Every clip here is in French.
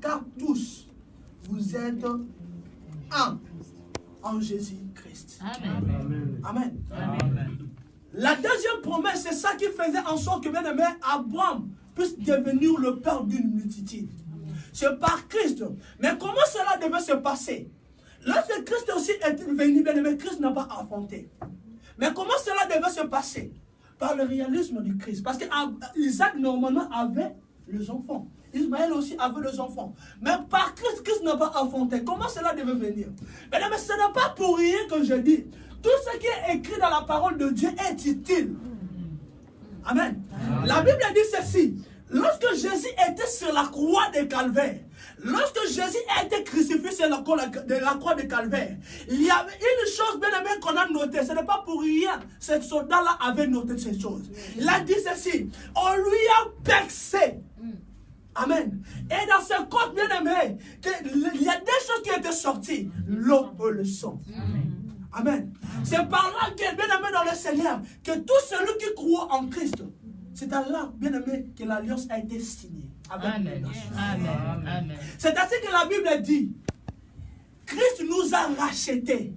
car tous vous êtes un en Jésus-Christ. Amen. Amen. Amen. La deuxième promesse, c'est ça qui faisait en sorte que, bien aimé, Abraham puisse devenir le père d'une multitude. C'est par Christ. Mais comment cela devait se passer? Lorsque Christ aussi est venu, bien aimé, Christ n'a pas affronté. Mais comment cela devait se passer? Par le réalisme du Christ. Parce que Isaac, normalement, avait les enfants. Ismaël aussi avait les enfants. Mais par Christ, Christ n'a pas affronté. Comment cela devait venir? Mais ce n'est pas pour rien que je dis. Tout ce qui est écrit dans la parole de Dieu est utile. Amen. La Bible dit ceci. Lorsque Jésus était sur la croix de Calvaire, lorsque Jésus a été crucifié sur la croix de Calvaire, il y avait une chose bien aimée qu'on a notée. Ce n'est pas pour rien. Ce soldat-là avait noté ces choses. Il a dit ceci. On lui a percé. Amen. Et dans ce corps bien aimé, il y a des choses qui étaient sorties. L'eau et le sang. Amen. C'est par là que, bien aimé dans le Seigneur, que tout celui qui croit en Christ, c'est à là, bien aimé, que l'alliance a été signée. Amen. Amen. C'est ainsi que la Bible dit, Christ nous a rachetés.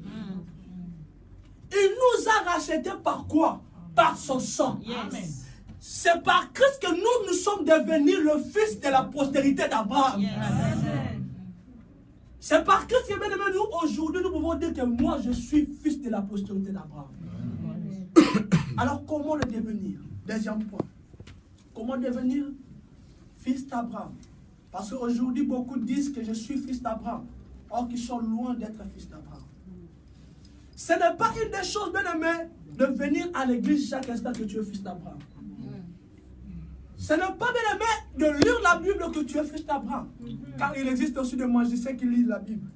Il nous a rachetés par quoi? Par son sang. Amen. C'est par Christ que nous sommes devenus le fils de la postérité d'Abraham. C'est par Christ que, bien aimé, nous, aujourd'hui, nous pouvons dire que moi, je suis fils de la postérité d'Abraham. Alors, comment le devenir? Deuxième point. Comment devenir fils d'Abraham? Parce qu'aujourd'hui, beaucoup disent que je suis fils d'Abraham. Or, qu'ils sont loin d'être fils d'Abraham. Ce n'est pas une des choses, bien aimé, de venir à l'église chaque instant que tu es fils d'Abraham. Ce n'est pas, bien aimé, de lire la Bible que tu es fils d'Abraham. Car il existe aussi des magiciens qui lisent la Bible.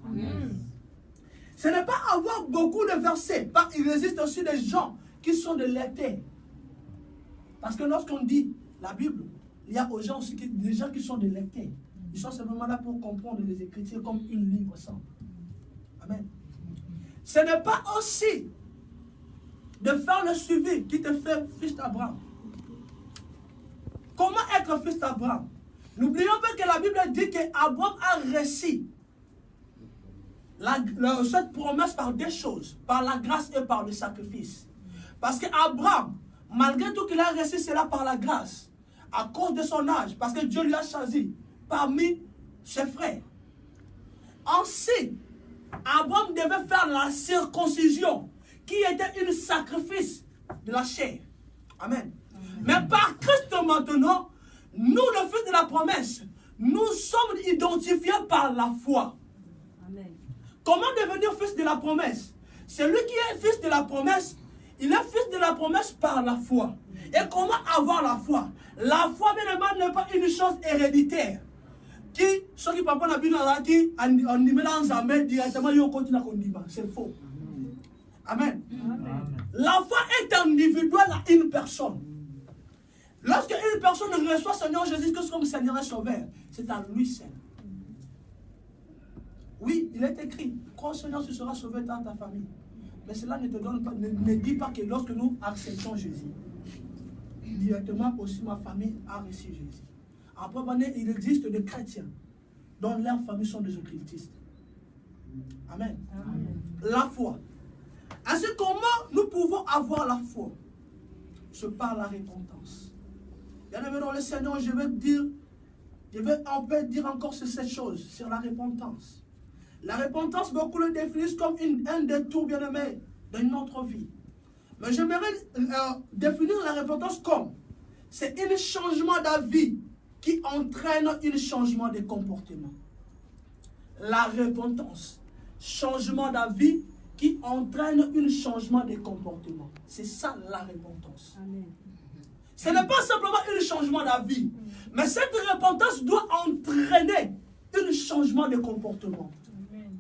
Ce n'est pas avoir beaucoup de versets. Car il existe aussi des gens qui sont des lecteurs. Parce que lorsqu'on dit la Bible, il y a aux gens aussi des gens qui sont des lecteurs. Ils sont simplement là pour comprendre les Écritures comme une livre semble. Amen. Ce n'est pas aussi de faire le suivi qui te fait fils d'Abraham. Comment être fils d'Abraham? N'oublions pas que la Bible dit qu'Abraham a reçu cette promesse par deux choses, par la grâce et par le sacrifice. Parce qu'Abraham, malgré tout qu'il a reçu cela par la grâce, à cause de son âge, parce que Dieu lui a choisi parmi ses frères. Ensuite, Abraham devait faire la circoncision, qui était un sacrifice de la chair. Amen. Mais par Christ maintenant, nous, le fils de la promesse, nous sommes identifiés par la foi. Amen. Comment devenir fils de la promesse? Celui qui est fils de la promesse, il est fils de la promesse par la foi. Et comment avoir la foi? La foi, bien évidemment, n'est pas une chose héréditaire. Qui, ceux qui parlent la Bible, on y met dans un main directement, ils continuent à conduire. C'est faux. Amen. Amen. La foi est individuelle à une personne. Lorsque une personne reçoit Seigneur Jésus-Christ comme Seigneur et Sauveur, c'est à lui seul. Oui, il est écrit, crois au Seigneur, tu seras sauvé dans ta famille. Mais cela ne te donne pas, ne dit pas que lorsque nous acceptons Jésus, directement aussi ma famille a reçu Jésus. Après, il existe des chrétiens dont leurs familles sont des occultistes. Amen. Amen. La foi. Ainsi, comment nous pouvons avoir la foi? C'est par la repentance. Bien aimé dans le Seigneur, on peut dire encore sur cette chose, sur la repentance. La repentance, beaucoup le définissent comme un détour, bien aimé, de notre vie. Mais j'aimerais définir la repentance comme c'est un changement d'avis qui entraîne un changement de comportement. La repentance, changement d'avis qui entraîne un changement de comportement. C'est ça la repentance. Amen. Ce n'est pas simplement un changement d'avis, mais cette repentance doit entraîner un changement de comportement. Amen.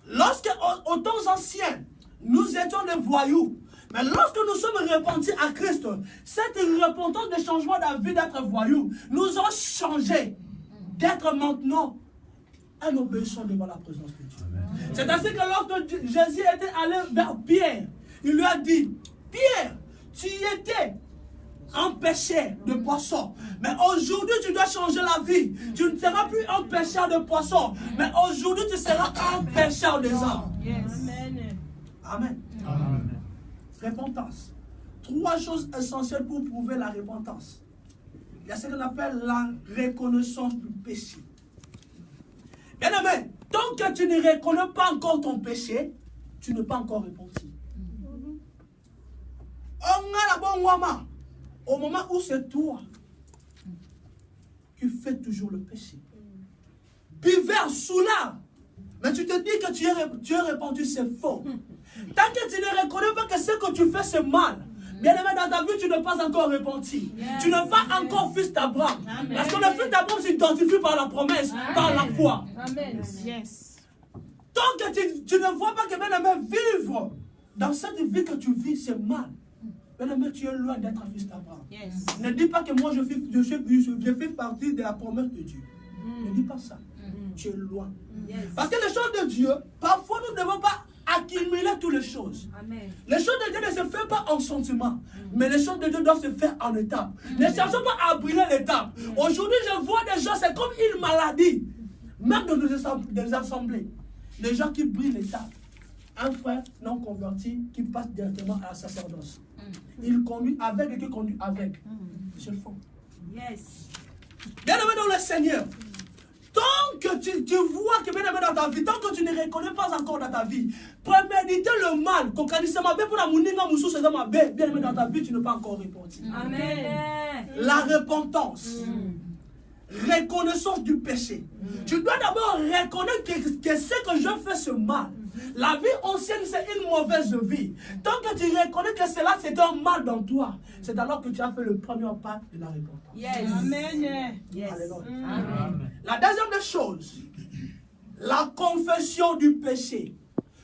Lorsque, aux temps anciens, nous étions des voyous, mais lorsque nous sommes repentis à Christ, cette repentance de changement d'avis d'être voyous nous a changé d'être maintenant un obéissant devant la présence de Dieu. C'est ainsi que lorsque Jésus était allé vers Pierre, il lui a dit, Pierre, tu étais un pêcheur de poissons. Mais aujourd'hui, tu dois changer la vie. Tu ne seras plus un pêcheur de poissons. Mais aujourd'hui, tu seras un pêcheur des âmes. Amen. Amen. Repentance. 3 choses essentielles pour prouver la repentance. Il y a ce qu'on appelle la reconnaissance du péché. Bien aimé, tant que tu ne reconnais pas encore ton péché, tu n'es pas encore repenti. Au moment où c'est toi qui fais toujours le péché. Buveur, soulard. Mais tu te dis que tu es repenti, c'est faux. Tant que tu ne reconnais pas que ce que tu fais, c'est mal. Bien aimé, dans ta vie, tu n'es pas encore repenti. Tu n'es pas encore fils d'Abraham. Parce que le fils d'Abraham s'identifie par la promesse, par la foi. Amen. Yes. Tant que tu ne vois pas que, bien aimé, vivre dans cette vie que tu vis, c'est mal. Bien aimé, tu es loin d'être un fils d'Abraham. Yes. Ne dis pas que moi, je fais partie de la promesse de Dieu. Ne dis pas ça. Tu es loin. Yes. Parce que les choses de Dieu, parfois, nous ne devons pas accumuler toutes les choses. Amen. Les choses de Dieu ne se font pas en sentiment, mais les choses de Dieu doivent se faire en étapes. Ne cherchons pas à brûler l'étape. Aujourd'hui, je vois des gens, c'est comme une maladie. Même dans des assemblées. Les gens qui brûlent l'étape. Un frère non converti qui passe directement à la sacerdoce. Il conduit avec et qui conduit avec. C'est faux. Yes. Bien aimé dans le Seigneur. Tant que tu vois que bien aimé dans ta vie, tant que tu ne reconnais pas encore dans ta vie, préméditer le mal, bien aimé dans ta vie, tu n'es pas encore repenti. Amen. La repentance. Reconnaissance du péché. Tu dois d'abord reconnaître que ce que je fais, c'est mal. La vie ancienne, c'est une mauvaise vie. Tant que tu reconnais que cela, c'est un mal dans toi, c'est alors que tu as fait le premier pas de la repentance. Yes. Amen. Yes. Amen. La deuxième des choses, la confession du péché.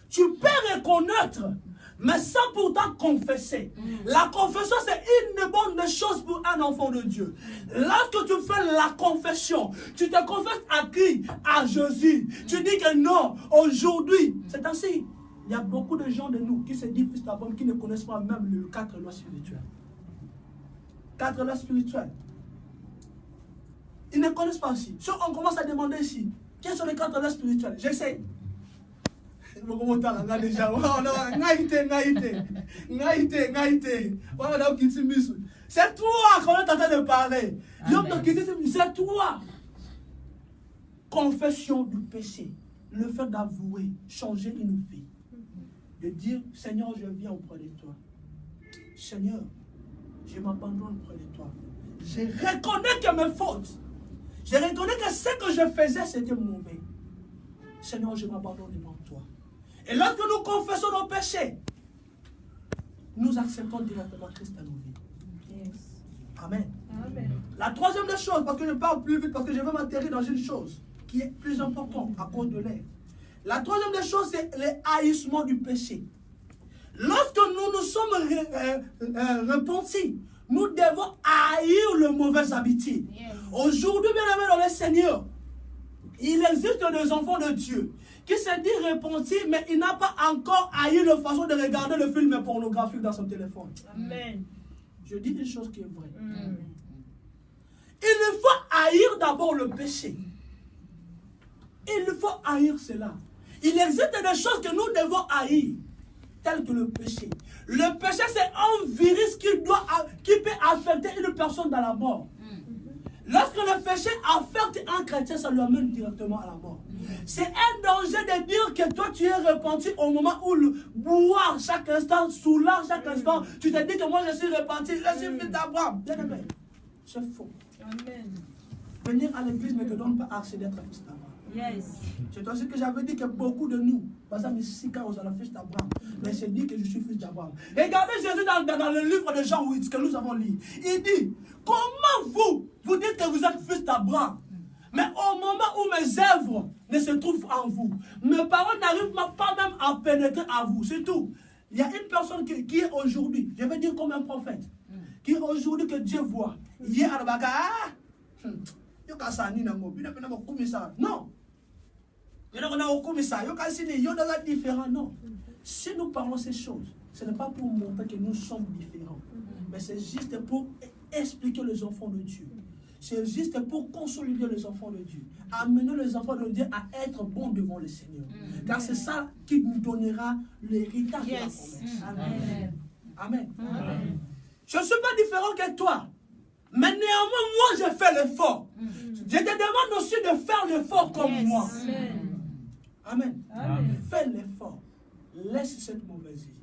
Tu peux reconnaître, mais sans pourtant confesser. La confession, c'est une bonne chose pour un enfant de Dieu. Lorsque tu fais la confession, tu te confesses à qui? À Jésus. Tu dis que non, aujourd'hui, c'est ainsi. Il y a beaucoup de gens de nous qui se disent fils d'Abraham, qui ne connaissent pas même les 4 lois spirituelles. 4 lois spirituelles. Ils ne connaissent pas aussi. Si on commence à demander ici, quelles sont les 4 lois spirituelles? J'essaie. C'est toi qu'on est en train de parler. C'est toi. Confession du péché. Le fait d'avouer, changer une vie. De dire, Seigneur, je viens auprès de toi. Seigneur, je m'abandonne auprès de toi. Je reconnais que mes fautes. Je reconnais que ce que je faisais, c'était mauvais. Seigneur, je m'abandonne devant toi. Et lorsque nous confessons nos péchés, nous acceptons directement Christ dans nos vies. Yes. Amen. Amen. La troisième des choses, parce que je parle plus vite, parce que je veux m'atterrir dans une chose qui est plus importante à cause de l'air. La troisième des choses, c'est le haïssement du péché. Lorsque nous nous sommes repentis, nous devons haïr le mauvais habitude. Yes. Aujourd'hui, bien aimé dans le Seigneur, il existe des enfants de Dieu qui se dit repenti, mais il n'a pas encore haï la façon de regarder le film pornographique dans son téléphone. Amen. Je dis une chose qui est vraie. Il faut haïr d'abord le péché. Il faut haïr cela. Il existe des choses que nous devons haïr, telles que le péché. Le péché, c'est un virus qui peut affecter une personne dans la mort. Lorsque le péché affecte un chrétien, ça lui amène directement à la mort. C'est un danger de dire que toi tu es repenti au moment où le boire chaque instant, soulard chaque instant, tu te dis que moi je suis repenti, je suis fils d'Abraham. Bien aimé, c'est faux. Amen. Venir à l'église ne te donne pas accès d'être fils d'Abraham. Yes. C'est aussi que j'avais dit que beaucoup de nous, par exemple ici quand on est fils d'Abraham, mais c'est dit que je suis fils d'Abraham. Regardez Jésus dans le livre de Jean 8 que nous avons lu. Il dit, comment vous dites que vous êtes fils d'Abraham, mais au moment où mes œuvres ne se trouvent en vous, mes paroles n'arrivent pas même à pénétrer à vous, c'est tout. Il y a une personne qui est aujourd'hui, je vais dire comme un prophète, qui est aujourd'hui que Dieu voit. Il est à la bagarre. Non. Non. Si nous parlons ces choses, ce n'est pas pour montrer que nous sommes différents, mais c'est juste pour expliquer les enfants de Dieu. C'est juste pour consolider les enfants de Dieu. Amener les enfants de Dieu à être bons devant le Seigneur. Car c'est ça qui nous donnera l'héritage de la promesse. Amen. Amen. Amen. Je ne suis pas différent que toi. Mais néanmoins, moi, je fais l'effort. Je te demande aussi de faire l'effort comme moi. Amen. Amen. Fais l'effort. Laisse cette mauvaise vie.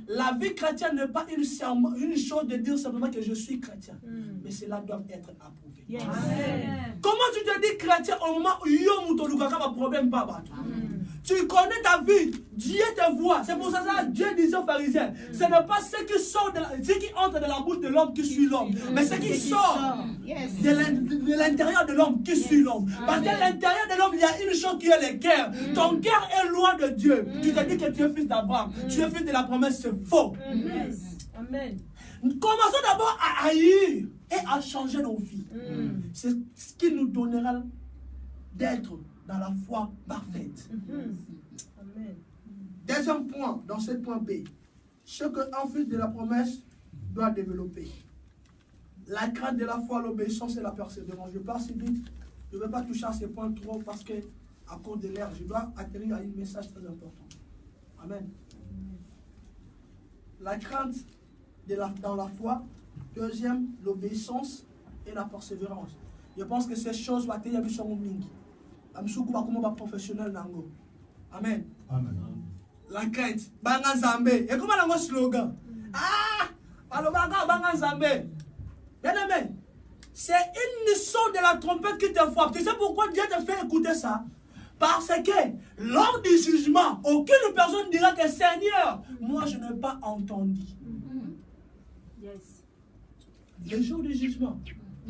La vie chrétienne n'est pas une chose de dire simplement que je suis chrétien. Mais cela doit être approuvé. Yes. Comment tu te dis chrétien au moment où il y a un problème pas battu? Tu connais ta vie, Dieu te voit. C'est pour ça que Dieu disait aux pharisiens, ce n'est pas ce qui entre de la bouche de l'homme qui suit l'homme, mais ce qui sort de l'intérieur de l'homme qui suit l'homme. Parce qu'à l'intérieur de l'homme, il y a une chose qui est le cœur. Ton cœur est loin de Dieu. Tu te dis que tu es fils d'Abraham, tu es fils de la promesse, c'est faux. Amen. Commençons d'abord à haïr et à changer nos vies. C'est ce qui nous donnera d'être dans la foi parfaite. Amen. Deuxième point, dans ce point B, ce qu'un fils de la promesse doit développer. La crainte de la foi, l'obéissance et la persévérance. Je pars si vite, je ne vais pas toucher à ces points trop parce que, à cause de l'air, je dois atterrir à un message très important. Amen. La crainte dans la foi. Deuxième, l'obéissance et la persévérance. Je pense que ces choses vont être sur mon mingi. Comme professionnel nango. Amen. Amen. La crainte. Banga Zambé. Et comment on a un slogan? Ah! Alors Banga Zambé. Bien aimé. C'est une son de la trompette qui te frappe. Tu sais pourquoi Dieu te fait écouter ça? Parce que lors du jugement, aucune personne dira que Seigneur, moi je n'ai pas entendu. Yes. Le jour du jugement,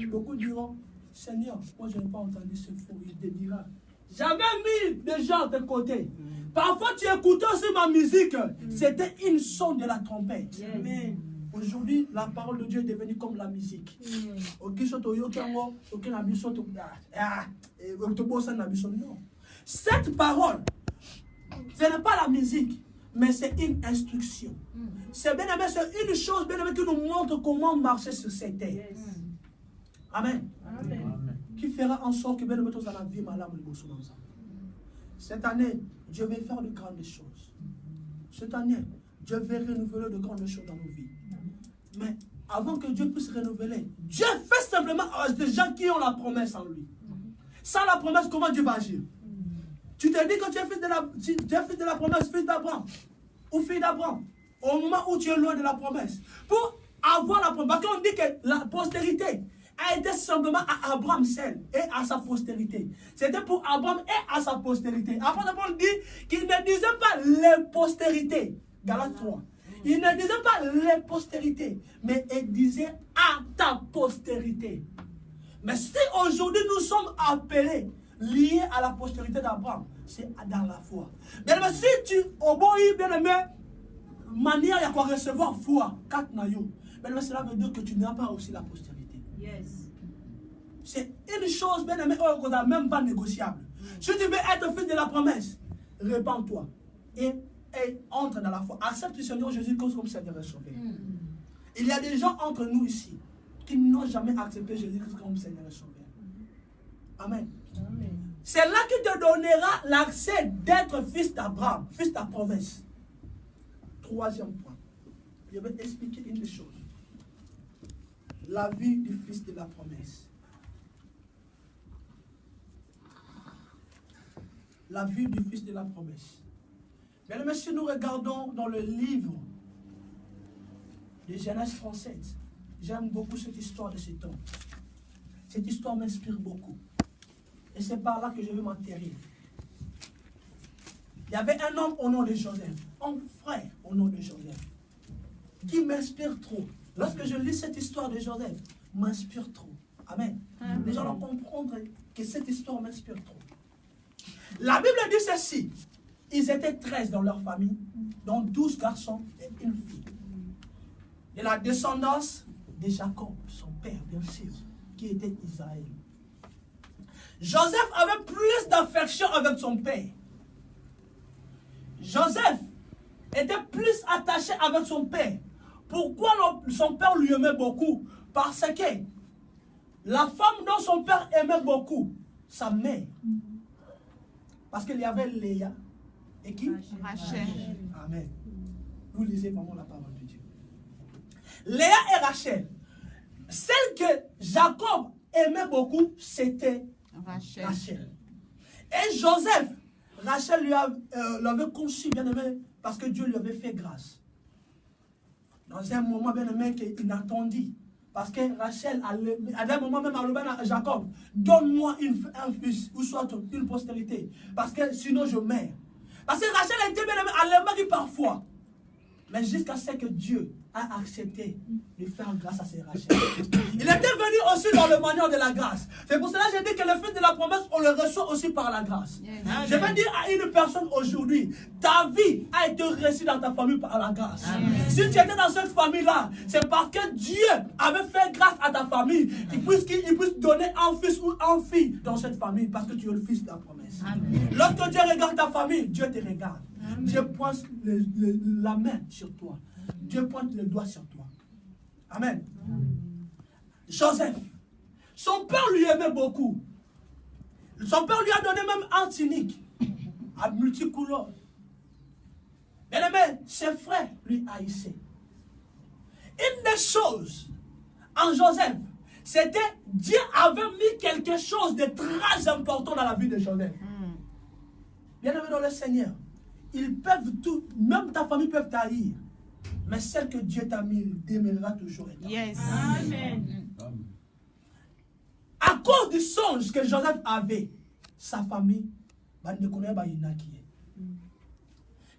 beaucoup diront, Seigneur, moi je n'ai pas entendu ce faux. Il te dira, j'avais mis des gens de côté. Parfois tu écoutais aussi ma musique. C'était une son de la trompette. Yes. Mais aujourd'hui, la parole de Dieu est devenue comme la musique. Non. Cette parole, ce n'est pas la musique, mais c'est une instruction. C'est bien aimé, c'est une chose bien aimé qui nous montre comment marcher sur cette terre. Yes. Amen. Amen. Qui fera en sorte que bien aimé, la vie cette année, Dieu va faire de grandes choses. Cette année, Dieu va renouveler de grandes choses dans nos vies. Mais avant que Dieu puisse renouveler, Dieu fait simplement des gens qui ont la promesse en lui. Sans la promesse, comment Dieu va agir? Tu te dis que tu es fils de la promesse, fils d'Abraham ou fille d'Abraham, au moment où tu es loin de la promesse. Pour avoir la promesse, parce qu'on dit que la postérité a été simplement à Abraham seul et à sa postérité. C'était pour Abraham et à sa postérité. Après, on dit qu'il ne disait pas les postérités. Galates 3. Il ne disait pas les postérités, mais il disait à ta postérité. Mais si aujourd'hui nous sommes appelés, liés à la postérité d'Abraham, c'est dans la foi. Bien aimé, si tu obéis, bien aimé, manière il y a quoi recevoir foi, 4 naïos, bien aimé, cela veut dire que tu n'as pas aussi la postérité. Yes. C'est une chose, bien aimé, qu'on n'a même pas négociable. Si tu veux être fils de la promesse, répands-toi et entre dans la foi. Accepte le Seigneur Jésus comme Seigneur et Sauveur. Il y a des gens entre nous ici qui n'ont jamais accepté Jésus-Christ comme Seigneur et Sauveur. Amen. Amen. C'est là qui te donnera l'accès d'être fils d'Abraham, fils de la promesse. Troisième point. Je vais expliquer une des choses. La vie du fils de la promesse. La vie du fils de la promesse. Mais si nous regardons dans le livre de Genèse 37, j'aime beaucoup cette histoire de cet homme. Cette histoire m'inspire beaucoup. Et c'est par là que je vais m'enterrer. Il y avait un homme au nom de Joseph, un frère au nom de Joseph, qui m'inspire trop. Lorsque je lis cette histoire de Joseph, m'inspire trop. Amen. Amen. Les gens doivent comprendre que cette histoire m'inspire trop. La Bible dit ceci. Ils étaient 13 dans leur famille, dont 12 garçons et une fille. De la descendance de Jacob, son père, bien sûr, qui était Israël. Joseph avait plus d'affection avec son père. Joseph était plus attaché avec son père. Pourquoi son père lui aimait beaucoup? Parce que la femme dont son père aimait beaucoup, sa mère. Parce qu'il y avait Léa et qui? Rachel. Amen. Vous lisez vraiment la parole de Dieu. Léa et Rachel. Celle que Jacob aimait beaucoup, c'était Rachel. Et Joseph, Rachel l'avait conçu, bien aimé, parce que Dieu lui avait fait grâce. Dans un moment, bien aimé, inattendu. Parce que Rachel, à un moment même, elle a dit à Jacob, donne-moi un fils, ou soit une postérité. Parce que sinon je meurs. Parce que Rachel était bien aimée, elle le marie parfois. Mais jusqu'à ce que Dieu a accepté de faire grâce à ces Rachel. Il était venu aussi dans le manière de la grâce. C'est pour cela que j'ai dit que le fait de la promesse, on le reçoit aussi par la grâce. Je vais dire à une personne aujourd'hui, ta vie a été réussie dans ta famille par la grâce. Si tu étais dans cette famille-là, c'est parce que Dieu avait fait grâce à ta famille. Il puisse donner un fils ou une fille dans cette famille parce que tu es le fils de la promesse. Lorsque Dieu regarde ta famille, Dieu te regarde. Dieu pointe la main sur toi. Dieu pointe le doigt sur toi. Amen. Joseph, son père lui aimait beaucoup. Son père lui a donné même un tunique à multicouleur. Bien aimé, ses frères lui haïssaient. Une des choses en Joseph, c'était Dieu avait mis quelque chose de très important dans la vie de Joseph. Bien aimé dans le Seigneur, ils peuvent tout, même ta famille peut t'haïr. Mais celle que Dieu t'a mis demeurera toujours éternelle. Yes. Amen. À cause du songe que Joseph avait, sa famille, ne connaît pas une qui est.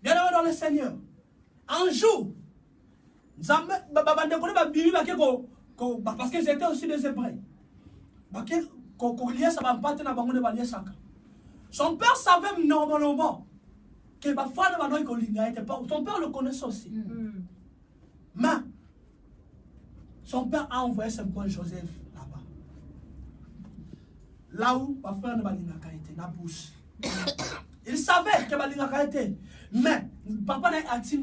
Bien aimé dans le Seigneur, un jour, parce qu'ils étaient aussi des Hébreux. Son père savait normalement que son père le connaissait aussi. Mais son père a envoyé son point Joseph là-bas. Là où ma frère ne va été, la bouche. Il savait que Balingaka était. Mais papa n'a pas dit.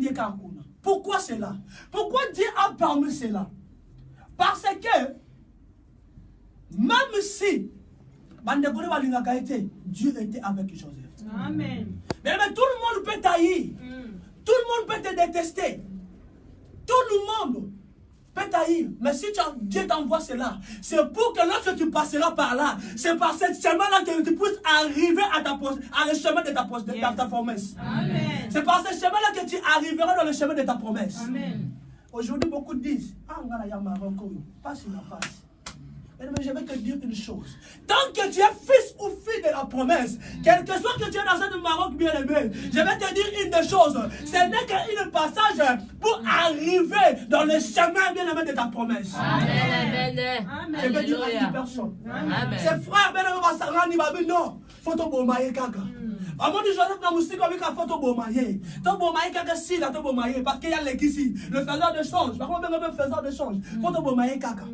Pourquoi cela? Pourquoi Dieu a permis cela? Parce que même si Dieu était avec Joseph. Amen. Mais tout le monde peut t'haïr. Tout le monde peut te détester. Tout le monde peut t'haïr. Mais si Dieu t'envoie cela, c'est pour que lorsque tu passeras par là, c'est par ce chemin-là que tu puisses arriver à le chemin de ta promesse. C'est par ce chemin-là que tu arriveras dans le chemin de ta promesse. Aujourd'hui, beaucoup disent, ah, on va y avoir passe la passe. Mais je vais te dire une chose. Tant que tu es fils ou fille de la promesse, quel que soit que tu es dans ce Maroc bien aimé, je vais te dire une des choses. Ce n'est qu'un passage pour arriver dans le chemin bien aimé de ta promesse. Amen. Je vais dire à une personne. Ses frères bien aimés vont s'arranger, ils vont non, faut te bombayer kaka. Avant de Joseph dans musique avec un photo bombayer. Ton bombayer kaka si là ton bombayer parce qu'il y a l'église, le faiseur de change. Par contre, même le faiseur de change, faut te bombayer kaka.